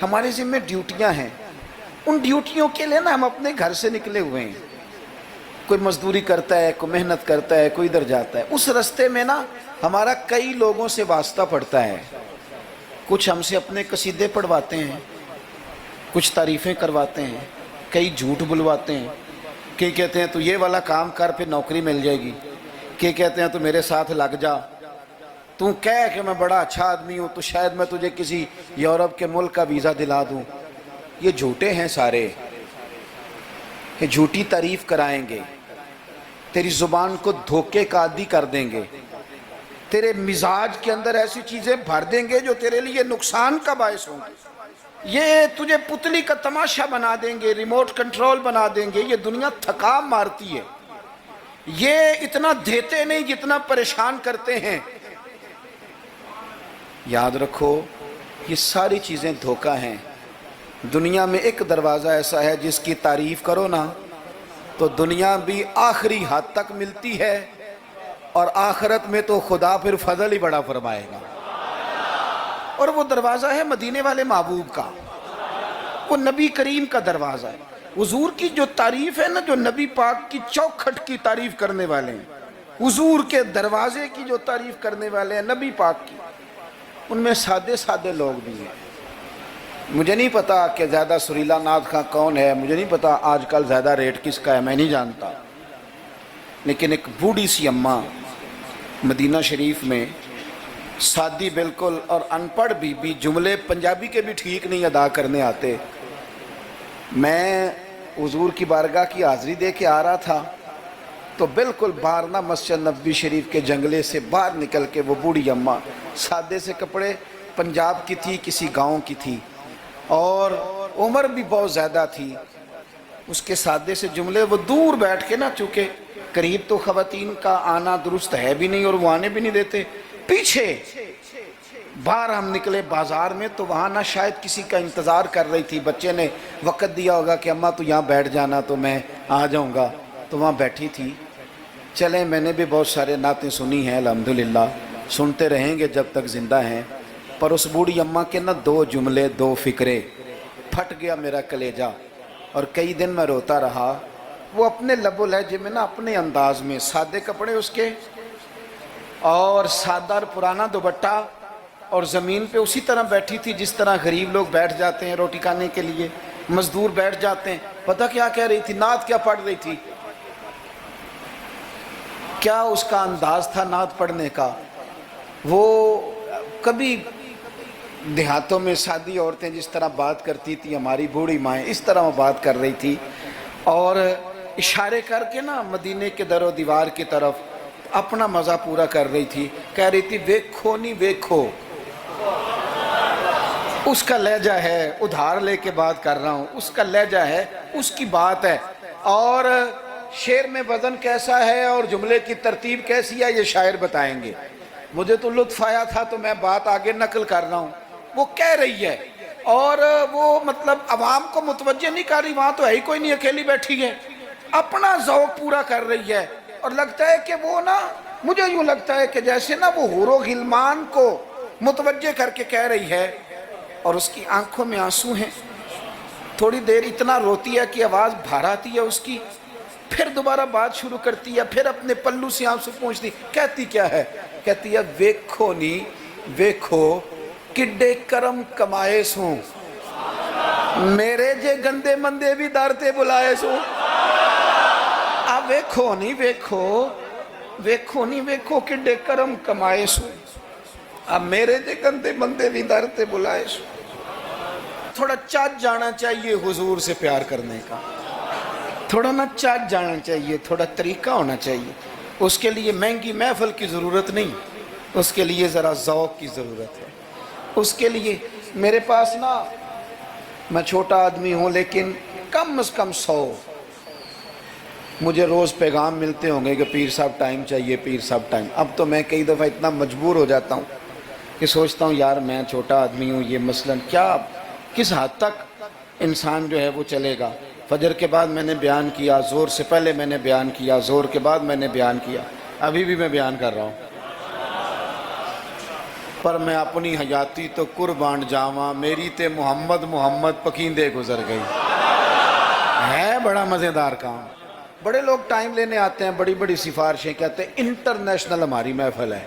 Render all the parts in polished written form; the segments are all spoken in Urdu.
ہمارے ذمہ ڈیوٹیاں ہیں، ان ڈیوٹیوں کے لیے نا ہم اپنے گھر سے نکلے ہوئے ہیں، کوئی مزدوری کرتا ہے، کوئی محنت کرتا ہے، کوئی ادھر جاتا ہے، اس رستے میں نا ہمارا کئی لوگوں سے واسطہ پڑتا ہے، کچھ ہم سے اپنے قصیدے پڑھواتے ہیں، کچھ تعریفیں کرواتے ہیں، کئی جھوٹ بلواتے ہیں، کئی کہتے ہیں تو یہ والا کام کر پھر نوکری مل جائے گی، کئی کہتے ہیں تو میرے ساتھ لگ جا، تو کہہ کہ میں بڑا اچھا آدمی ہوں تو شاید میں تجھے کسی یورپ کے ملک کا ویزا دلا دوں۔ یہ جھوٹے ہیں سارے، یہ جھوٹی تعریف کرائیں گے، تیری زبان کو دھوکے کا عادی کر دیں گے، تیرے مزاج کے اندر ایسی چیزیں بھر دیں گے جو تیرے لیے نقصان کا باعث ہوں گے، یہ تجھے پتلی کا تماشا بنا دیں گے، ریموٹ کنٹرول بنا دیں گے۔ یہ دنیا تھکا مارتی ہے، یہ اتنا دیتے نہیں جتنا پریشان کرتے ہیں۔ یاد رکھو یہ ساری چیزیں دھوکہ ہیں۔ دنیا میں ایک دروازہ ایسا ہے جس کی تعریف کرو نا تو دنیا بھی آخری حد تک ملتی ہے، اور آخرت میں تو خدا پھر فضل ہی بڑا فرمائے گا، اور وہ دروازہ ہے مدینے والے محبوب کا، وہ نبی کریم کا دروازہ ہے۔ حضور کی جو تعریف ہے نا، جو نبی پاک کی چوکھٹ کی تعریف کرنے والے ہیں، حضور کے دروازے کی جو تعریف کرنے والے ہیں نبی پاک کی، ان میں سادے سادے لوگ بھی ہیں۔ مجھے نہیں پتا کہ زیادہ سریلا نعت خواں کون ہے، مجھے نہیں پتا آج کل زیادہ ریٹ کس کا ہے، میں نہیں جانتا، لیکن ایک بوڑھی سی اماں مدینہ شریف میں، سادی بالکل اور ان پڑھ بھی جملے پنجابی کے بھی ٹھیک نہیں ادا کرنے آتے۔ میں حضور کی بارگاہ کی حاضری دے کے آ رہا تھا تو بالکل باہر نا مسجد نبوی شریف کے جنگلے سے باہر نکل کے وہ بوڑھی اماں، سادے سے کپڑے، پنجاب کی تھی، کسی گاؤں کی تھی، اور عمر بھی بہت زیادہ تھی۔ اس کے سادے سے جملے وہ دور بیٹھ کے نا، چونکہ قریب تو خواتین کا آنا درست ہے بھی نہیں اور وہ آنے بھی نہیں دیتے، پیچھے باہر ہم نکلے بازار میں تو وہاں نا شاید کسی کا انتظار کر رہی تھی، بچے نے وقت دیا ہوگا کہ اماں تو یہاں بیٹھ جانا تو میں آ جاؤں گا، تو وہاں بیٹھی تھی۔ چلیں میں نے بھی بہت سارے نعتیں سنی ہیں الحمدللہ، سنتے رہیں گے جب تک زندہ ہیں، پر اس بوڑھی اماں کے نا دو جملے، دو فکرے، پھٹ گیا میرا کلیجہ، اور کئی دن میں روتا رہا۔ وہ اپنے لب و لہجے میں نا اپنے انداز میں، سادے کپڑے اس کے اور سادہ پرانا دوپٹہ، اور زمین پہ اسی طرح بیٹھی تھی جس طرح غریب لوگ بیٹھ جاتے ہیں روٹی کھانے کے لیے، مزدور بیٹھ جاتے ہیں۔ پتہ کیا کہہ رہی تھی؟ نعت کیا پڑھ رہی تھی؟ کیا اس کا انداز تھا نعت پڑھنے کا؟ وہ کبھی دیہاتوں میں سادی عورتیں جس طرح بات کرتی تھی، ہماری بوڑھی مائیں اس طرح وہ بات کر رہی تھی، اور اشارے کر کے نا مدینے کے در و دیوار کی طرف اپنا مزہ پورا کر رہی تھی، کہہ رہی تھی ویکھو نہیں ویکھو۔ اس کا لہجہ ہے، ادھار لے کے بات کر رہا ہوں، اس کا لہجہ ہے، اس کی بات ہے، اور شعر میں وزن کیسا ہے اور جملے کی ترتیب کیسی ہے یہ شاعر بتائیں گے۔ مجھے تو لطف آیا تھا تو میں بات آگے نقل کر رہا ہوں۔ وہ کہہ رہی ہے اور وہ مطلب عوام کو متوجہ نہیں کر رہی، وہاں تو ہے ہی کوئی نہیں، اکیلی بیٹھی ہے، اپنا ذوق پورا کر رہی ہے، اور لگتا ہے کہ وہ نا، مجھے یوں لگتا ہے کہ جیسے نا وہ حور و غلمان کو متوجہ کر کے کہہ رہی ہے، اور اس کی آنکھوں میں آنسو ہیں۔ تھوڑی دیر اتنا روتی ہے کہ آواز بھار آتی ہے اس کی، پھر دوبارہ بات شروع کرتی ہے، پھر اپنے پلو سے آنسو پہنچتی، کہتی کیا ہے؟ کہتی ہے ویکھو نی ویکھو کڈے کرم کمائے سوں، میرے جے گندے مندے بھی در تے بلائے سوں۔ اب ویکھو نہیں ویکھو، ویکھو نہیں ویکھو کڈے کرم کمائے سوں، اب میرے جے گندے مندے بھی در تے بلائے سوں۔ تھوڑا چاچ جانا چاہیے حضور سے پیار کرنے کا، تھوڑا نا چاچ جانا چاہیے، تھوڑا طریقہ ہونا چاہیے۔ اس کے لیے مہنگی محفل کی ضرورت نہیں، اس کے لیے ذرا ذوق کی ضرورت ہے۔ اس کے لیے میرے پاس نا، میں چھوٹا آدمی ہوں لیکن کم از کم 100 مجھے روز پیغام ملتے ہوں گے کہ پیر صاحب ٹائم چاہیے، پیر صاحب ٹائم۔ اب تو میں کئی دفعہ اتنا مجبور ہو جاتا ہوں کہ سوچتا ہوں یار میں چھوٹا آدمی ہوں، یہ مثلاً کیا کس حد تک انسان جو ہے وہ چلے گا۔ فجر کے بعد میں نے بیان کیا، زور سے پہلے میں نے بیان کیا، زور کے بعد میں نے بیان کیا، ابھی بھی میں بیان کر رہا ہوں۔ پر میں اپنی حیاتی تو قربان جاواں، میری تے محمد محمد پکیندے گزر گئی۔ ہے بڑا مزیدار کام۔ بڑے لوگ ٹائم لینے آتے ہیں، بڑی بڑی سفارشیں کہتے ہیں انٹرنیشنل ہماری محفل ہے،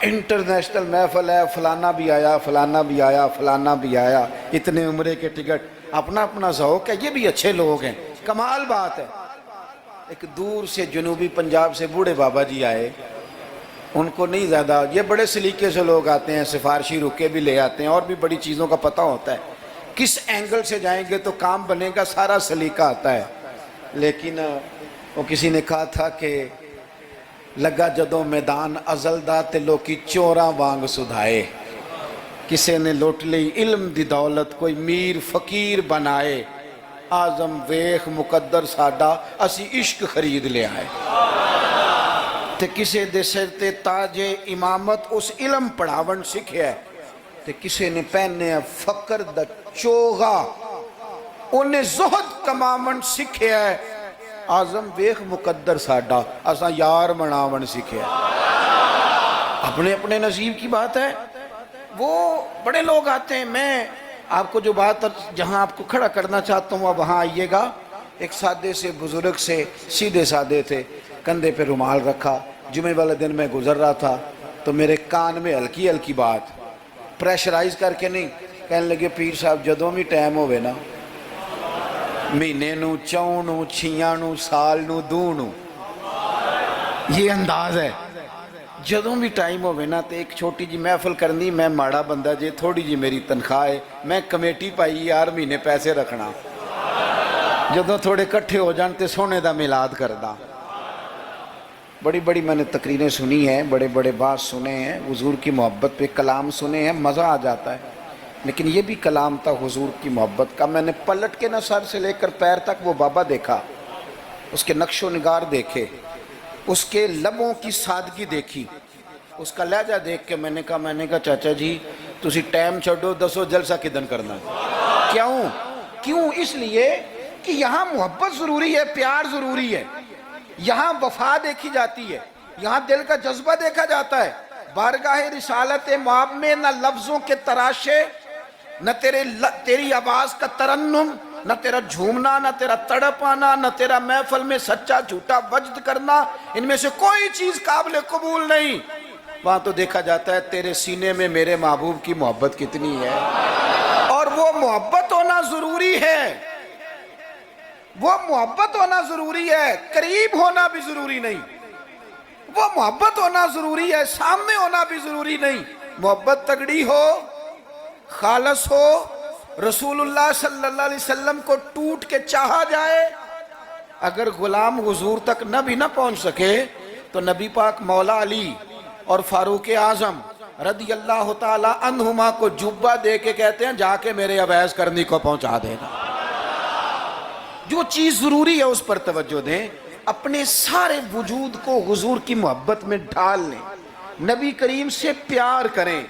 انٹرنیشنل محفل ہے، فلانا بھی آیا، فلانا بھی آیا، فلانا بھی آیا، اتنے عمرے کے ٹکٹ، اپنا اپنا ذوق ہے، یہ بھی اچھے لوگ ہیں، کمال بات ہے۔ ایک دور سے جنوبی پنجاب سے بوڑھے بابا جی آئے، ان کو نہیں زیادہ، یہ بڑے سلیقے سے لوگ آتے ہیں، سفارشی رکے بھی لے آتے ہیں اور بھی بڑی چیزوں کا پتہ ہوتا ہے، کس اینگل سے جائیں گے تو کام بنے گا، سارا سلیقہ آتا ہے۔ لیکن وہ کسی نے کہا تھا کہ لگا جدوں میدان ازل دا تے لوکی چوراں وانگ سدھائے، کسے نے لوٹ لی علم دی دولت کوئی میر فقیر بنائے، آزم ویخ مقدر ساڈا اسی عشق خرید لے آئے، تے کسے دے سر تے تاج امامت اس علم پڑھاون سکھے ہے، تے کسے نے پہنے فقر دا چوغا انہیں زہد کماون سکھے ہے، آزم ویخ مقدر ساڈا اساں یار مناون سکھے ہے۔ اپنے اپنے نصیب کی بات ہے۔ وہ بڑے لوگ آتے ہیں، میں آپ کو جو بات جہاں آپ کو کھڑا کرنا چاہتا ہوں وہاں آئیے گا۔ ایک سادے سے بزرگ سے، سیدھے سادے تھے، کندھے پہ رومال رکھا، جمعے والے دن میں گزر رہا تھا تو میرے کان میں ہلکی ہلکی بات، پریشرائز کر کے نہیں، کہنے لگے پیر صاحب جدوں بھی ٹائم ہوئے نا، مہینے نو، چون نو، چھیاں نو، سال نو، دو نو، یہ انداز ہے، جدوں بھی ٹائم ہوئے نا تے ایک چھوٹی جی محفل کرنی، میں ماڑا بندہ جے، تھوڑی جی میری تنخواہ ہے، میں کمیٹی پائی یار مہینے پیسے رکھنا، جدوں تھوڑے کٹھے ہو جان تے سونے دا میلاد کردہ۔ بڑی بڑی میں نے تقریریں سنی ہیں، بڑے بڑے بات سنے ہیں، حضور کی محبت پہ کلام سنے ہیں، مزہ آ جاتا ہے، لیکن یہ بھی کلام تھا حضور کی محبت کا۔ میں نے پلٹ کے نہ سر سے لے کر پیر تک وہ بابا دیکھا، اس کے نقش و نگار دیکھے، اس کے لبوں کی سادگی دیکھی، اس کا لہجہ دیکھ کے میں نے کہا چاچا جی تسی ٹائم چھڑو، دسو جلسہ کدن کرنا ہے؟ کیوں؟ اس لیے کہ یہاں محبت ضروری ہے، پیار ضروری ہے، یہاں وفا دیکھی جاتی ہے، یہاں دل کا جذبہ دیکھا جاتا ہے۔ بارگاہ رسالت مآب میں نہ لفظوں کے تراشے، نہ تیری آواز کا ترنم، نہ تیرا جھومنا، نہ تیرا تڑپ آنا، نہ تیرا محفل میں سچا جھوٹا وجد کرنا، ان میں سے کوئی چیز قابل قبول نہیں۔ وہاں تو دیکھا جاتا ہے تیرے سینے میں میرے محبوب کی محبت کتنی ہے، اور وہ محبت ہونا ضروری ہے، وہ محبت ہونا ضروری ہے، قریب ہونا بھی ضروری نہیں، وہ محبت ہونا ضروری ہے، سامنے ہونا بھی ضروری نہیں۔ محبت تگڑی ہو، خالص ہو، رسول اللہ صلی اللہ علیہ وسلم کو ٹوٹ کے چاہا جائے، اگر غلام حضور تک نہ بھی نہ پہنچ سکے تو نبی پاک مولا علی اور فاروق اعظم رضی اللہ تعالی عنہما کو جبہ دے کے کہتے ہیں جا کے میرے اویس کرنی کو پہنچا دینا۔ جو چیز ضروری ہے اس پر توجہ دیں، اپنے سارے وجود کو حضور کی محبت میں ڈھال لیں، نبی کریم سے پیار کریں،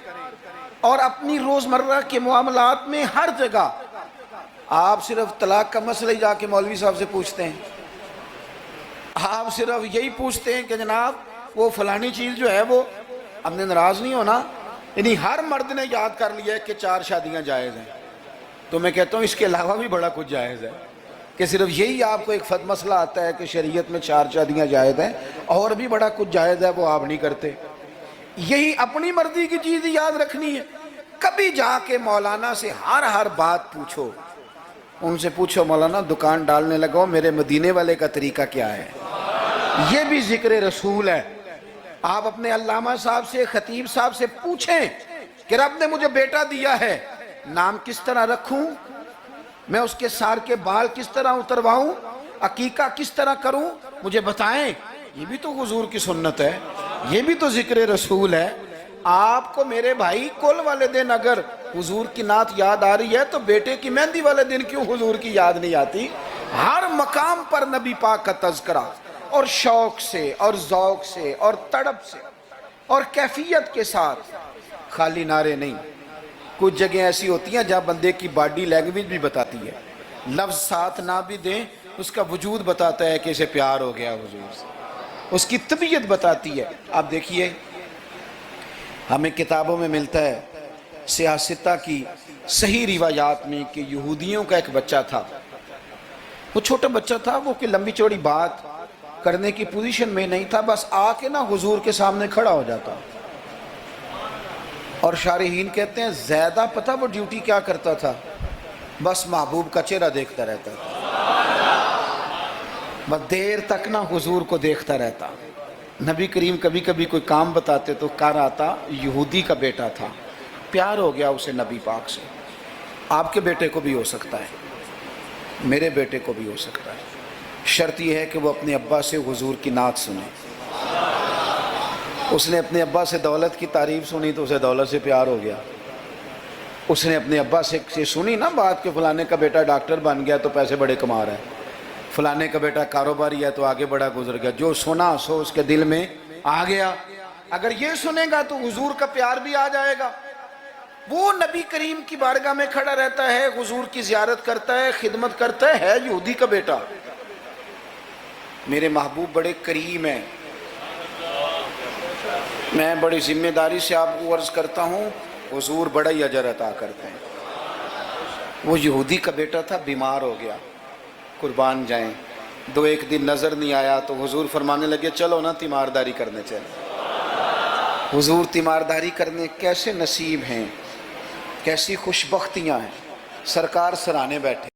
اور اپنی روزمرہ کے معاملات میں ہر جگہ آپ صرف طلاق کا مسئلہ ہی جا کے مولوی صاحب سے پوچھتے ہیں، آپ صرف یہی پوچھتے ہیں کہ جناب وہ فلانی چیز جو ہے وہ ہم نے ناراض نہیں ہونا، یعنی ہر مرد نے یاد کر لیا ہے کہ 4 شادیاں جائز ہیں، تو میں کہتا ہوں اس کے علاوہ بھی بڑا کچھ جائز ہے، کہ صرف یہی آپ کو ایک مسئلہ آتا ہے کہ شریعت میں 4 شادیاں جائز ہیں، اور بھی بڑا کچھ جائز ہے وہ آپ نہیں کرتے۔ یہی اپنی مرضی کی چیز یاد رکھنی ہے۔ کبھی جا کے مولانا سے ہر بات پوچھو، ان سے پوچھو مولانا دکان ڈالنے لگو میرے مدینے والے کا طریقہ کیا ہے، یہ بھی ذکر رسول ہے۔ آپ اپنے علامہ صاحب سے، خطیب صاحب سے پوچھیں کہ رب نے مجھے بیٹا دیا ہے، نام کس طرح رکھوں، میں اس کے سار کے بال کس طرح اترواؤں، عقیقہ کس طرح کروں، مجھے بتائیں۔ یہ بھی تو حضور کی سنت ہے، یہ بھی تو ذکر رسول ہے۔ آپ کو میرے بھائی کل والے دن اگر حضور کی نعت یاد آ رہی ہے تو بیٹے کی مہندی والے دن کیوں حضور کی یاد نہیں آتی؟ ہر مقام پر نبی پاک کا تذکرہ، اور شوق سے اور ذوق سے اور تڑپ سے اور کیفیت کے ساتھ، خالی نعرے نہیں۔ کچھ جگہیں ایسی ہوتی ہیں جہاں بندے کی باڈی لینگویج بھی بتاتی ہے، لفظ ساتھ نہ بھی دیں اس کا وجود بتاتا ہے کہ اسے پیار ہو گیا حضور سے، اس کی طبیعت بتاتی ہے۔ آپ دیکھیے ہمیں کتابوں میں ملتا ہے سیاستہ کی صحیح روایات میں کہ یہودیوں کا ایک بچہ تھا، وہ چھوٹا بچہ تھا، وہ کہ لمبی چوڑی بات کرنے کی پوزیشن میں نہیں تھا، بس آ کے نا حضور کے سامنے کھڑا ہو جاتا. اور شارحین کہتے ہیں زیادہ پتہ وہ ڈیوٹی کیا کرتا تھا، بس محبوب کا چہرہ دیکھتا رہتا تھا، بس دیر تک نا حضور کو دیکھتا رہتا. نبی کریم کبھی کبھی کوئی کام بتاتے تو کہہ رہا تھا یہودی کا بیٹا تھا، پیار ہو گیا اسے نبی پاک سے. آپ کے بیٹے کو بھی ہو سکتا ہے، میرے بیٹے کو بھی ہو سکتا ہے. شرط یہ ہے کہ وہ اپنے ابا سے حضور کی نعت سنے. اس نے اپنے ابا سے دولت کی تعریف سنی تو اسے دولت سے پیار ہو گیا. اس نے اپنے ابا سے سنی نا بات کہ فلانے کا بیٹا ڈاکٹر بن گیا تو پیسے بڑے کما رہا ہے، فلانے کا بیٹا کاروباری ہے تو آگے بڑا گزر گیا. جو سنا سو اس کے دل میں آ گیا. اگر یہ سنے گا تو حضور کا پیار بھی آ جائے گا. وہ نبی کریم کی بارگاہ میں کھڑا رہتا ہے، حضور کی زیارت کرتا ہے، خدمت کرتا ہے یہودی کا بیٹا. میرے محبوب بڑے کریم ہیں. میں بڑی ذمہ داری سے آپ کو عرض کرتا ہوں، حضور بڑا ہی اجر عطا کرتے ہیں. وہ یہودی کا بیٹا تھا، بیمار ہو گیا، قربان جائیں. دو ایک دن نظر نہیں آیا تو حضور فرمانے لگے چلو نا تیمارداری کرنے چلے. حضور تیمارداری کرنے کیسے نصیب ہیں، کیسی خوش بختیاں ہیں. سرکار سرانے بیٹھے،